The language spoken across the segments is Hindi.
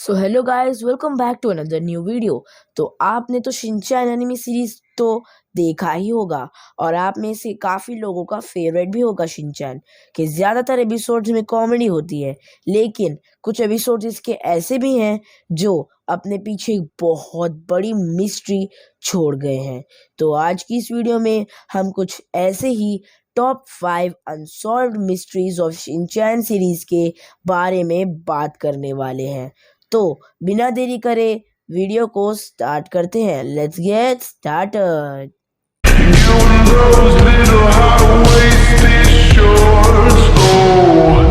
So hello guys, welcome back to another new video. तो आपने तो शिनचैन एनिमे सीरीज तो देखा ही होगा और आप में से काफ़ी लोगों का फेवरेट भी होगा शिनचैन के। ज़्यादातर एपिसोड्स में कॉमेडी होती है, लेकिन कुछ एपिसोड्स इसके ऐसे भी हैं जो अपने पीछे एक बहुत बड़ी मिस्ट्री छोड़ गए हैं। तो आज की इस वीडियो में हम कुछ ऐसे ही top 5 unsolved mysteries of Shinchan series के बारे में बात करने वाले हैं। तो बिना देरी करे वीडियो को स्टार्ट करते हैं। Let's get started. Those little high-waisted shorts, oh.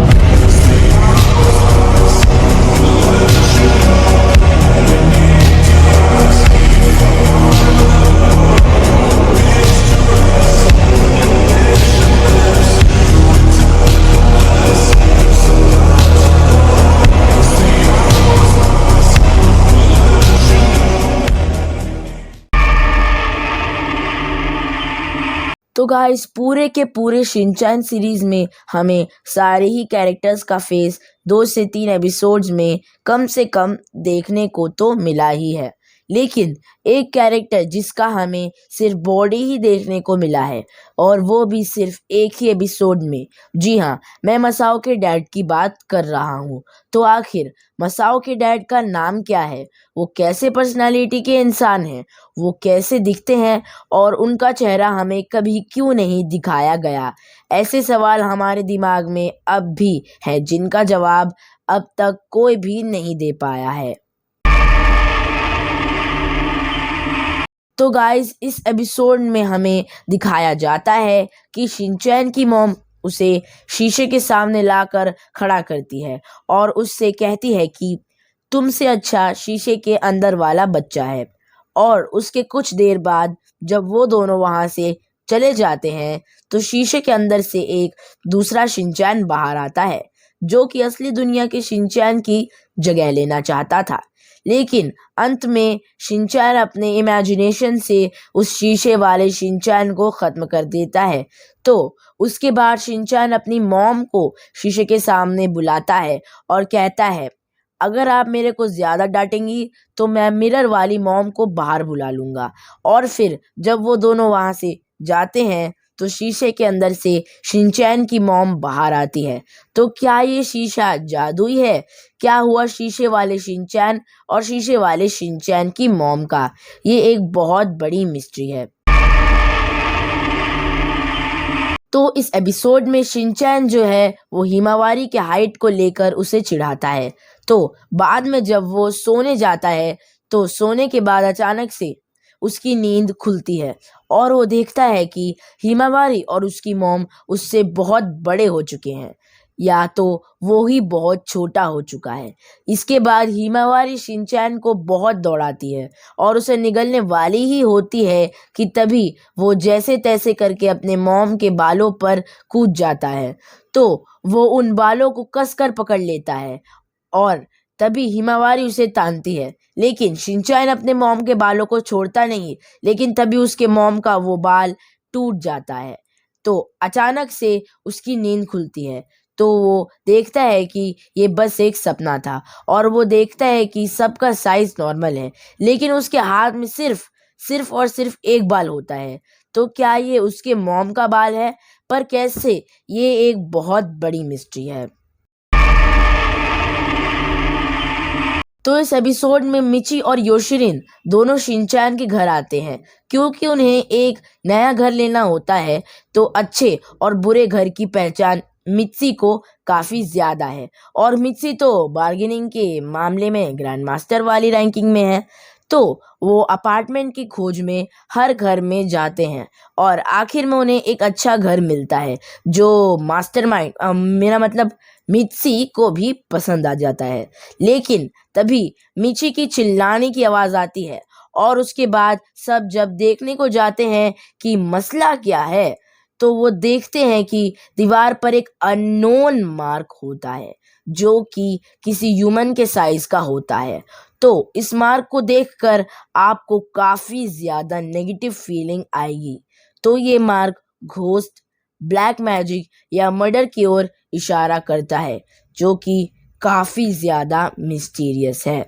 तो गाइस, पूरे के पूरे शिनचैन सीरीज में हमें सारे ही कैरेक्टर्स का फेस 2 से 3 एपिसोड्स में कम से कम देखने को तो मिला ही है, लेकिन एक कैरेक्टर जिसका हमें सिर्फ बॉडी ही देखने को मिला है, और वो भी सिर्फ एक ही एपिसोड में। जी हाँ, मैं मसाओ के डैड की बात कर रहा हूँ। तो आखिर मसाओ के डैड का नाम क्या है, वो कैसे पर्सनालिटी के इंसान हैं, वो कैसे दिखते हैं, और उनका चेहरा हमें कभी क्यों नहीं दिखाया गया? ऐसे सवाल हमारे दिमाग में अब भी है, जिनका जवाब अब तक कोई भी नहीं दे पाया है। तो गाइस, इस एपिसोड में हमें दिखाया जाता है कि शिनचैन की मॉम उसे शीशे के सामने लाकर खड़ा करती है और उससे कहती है कि तुमसे अच्छा शीशे के अंदर वाला बच्चा है। और उसके कुछ देर बाद जब वो दोनों वहां से चले जाते हैं, तो शीशे के अंदर से एक दूसरा शिनचैन बाहर आता है, जो कि असली दुनिया के शिनचैन की जगह लेना चाहता था। लेकिन अंत में शिनचैन अपने इमेजिनेशन से उस शीशे वाले शिनचैन को ख़त्म कर देता है। तो उसके बाद शिनचैन अपनी मॉम को शीशे के सामने बुलाता है और कहता है, अगर आप मेरे को ज़्यादा डांटेंगी तो मैं मिरर वाली मॉम को बाहर बुला लूँगा। और फिर जब वो दोनों वहाँ से जाते हैं, तो शीशे के अंदर से शिनचैन की मॉम बाहर आती है। तो क्या ये शीशा जादुई है? क्या हुआ शीशे वाले शिनचैन और शीशे वाले शिनचैन की मॉम का? ये एक बहुत बड़ी मिस्ट्री है। तो इस एपिसोड में शिनचैन जो है वो हिमावारी के हाइट को लेकर उसे चिढ़ाता है। तो बाद में जब वो सोने जाता है, तो सोने के बाद अचानक से उसकी नींद खुलती है और वो देखता है कि हिमावारी और उसकी मॉम उससे बहुत बड़े हो चुके हैं, या तो वो ही बहुत छोटा हो चुका है। इसके बाद हिमावारी शिनचैन को बहुत दौड़ाती है और उसे निगलने वाली ही होती है कि तभी वो जैसे तैसे करके अपने मॉम के बालों पर कूद जाता है। तो वो उन बालों को कसकर पकड़ लेता है और तभी हिमावारी उसे तानती है, लेकिन शिनचैन अपने मॉम के बालों को छोड़ता नहीं। लेकिन तभी उसके मॉम का वो बाल टूट जाता है। तो अचानक से उसकी नींद खुलती है, तो वो देखता है कि ये बस एक सपना था, और वो देखता है कि सबका साइज नॉर्मल है, लेकिन उसके हाथ में सिर्फ सिर्फ और सिर्फ एक बाल होता है। तो क्या ये उसके मॉम का बाल है? पर कैसे? ये एक बहुत बड़ी मिस्ट्री है। तो इस एपिसोड में मिची और योशिरिन दोनों शिनचैन के घर आते हैं, क्योंकि उन्हें एक नया घर लेना होता है। तो अच्छे और बुरे घर की पहचान मित्सी को काफ़ी ज़्यादा है, और मित्सी तो बार्गेनिंग के मामले में ग्रैंड मास्टर वाली रैंकिंग में है। तो वो अपार्टमेंट की खोज में हर घर में जाते हैं और आखिर में उन्हें एक अच्छा घर मिलता है, जो मास्टरमाइंड मेरा मतलब मित्सी को भी पसंद आ जाता है। लेकिन तभी मिची की चिल्लाने की आवाज़ आती है, और उसके बाद सब जब देखने को जाते हैं कि मसला क्या है, तो वो देखते हैं कि दीवार पर एक अननोन मार्क होता है, जो कि किसी ह्यूमन के साइज का होता है। तो इस मार्क को देखकर आपको काफ़ी ज़्यादा नेगेटिव फीलिंग आएगी। तो ये मार्क घोस्ट, ब्लैक मैजिक या मर्डर की ओर इशारा करता है, जो कि काफी ज्यादा मिस्टीरियस है।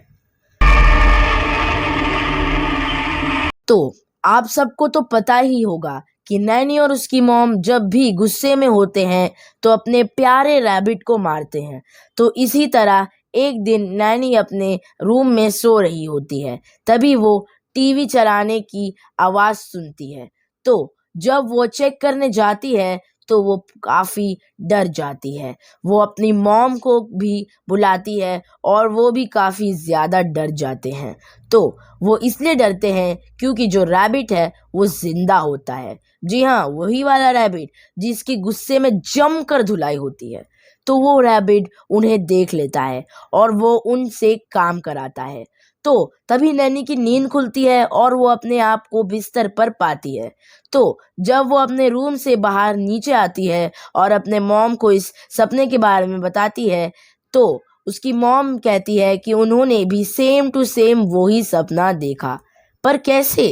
तो आप सबको तो पता ही होगा कि नैनी और उसकी मॉम जब भी गुस्से में होते हैं तो अपने प्यारे रैबिट को मारते हैं। तो इसी तरह एक दिन नैनी अपने रूम में सो रही होती है, तभी वो टीवी चलाने की आवाज सुनती है। तो जब वो चेक करने जाती है तो वो काफी डर जाती है। वो अपनी मॉम को भी बुलाती है और वो भी काफी ज्यादा डर जाते हैं। तो वो इसलिए डरते हैं क्योंकि जो रैबिट है वो जिंदा होता है। जी हाँ, वही वाला रैबिट जिसकी गुस्से में जमकर धुलाई होती है। तो वो रैबिट उन्हें देख लेता है और वो उनसे काम कराता है। तो तभी नैनी की नींद खुलती है और वो अपने आप को बिस्तर पर पाती है। तो जब वो अपने रूम से बाहर नीचे आती है और अपने मॉम को इस सपने के बारे में बताती है, तो उसकी मॉम कहती है कि उन्होंने भी सेम टू सेम वही सपना देखा। पर कैसे?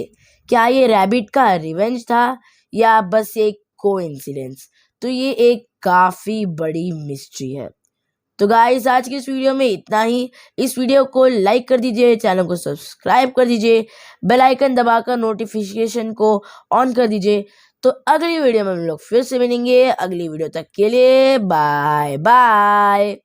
क्या ये रैबिट का रिवेंज था या बस एक कोइंसिडेंस? तो ये एक काफी बड़ी मिस्ट्री है। तो गाइस, आज की इस वीडियो में इतना ही। इस वीडियो को लाइक कर दीजिए, चैनल को सब्सक्राइब कर दीजिए, बेल आइकन दबाकर नोटिफिकेशन को ऑन कर दीजिए। तो अगली वीडियो में हम लोग फिर से मिलेंगे। अगली वीडियो तक के लिए बाय बाय।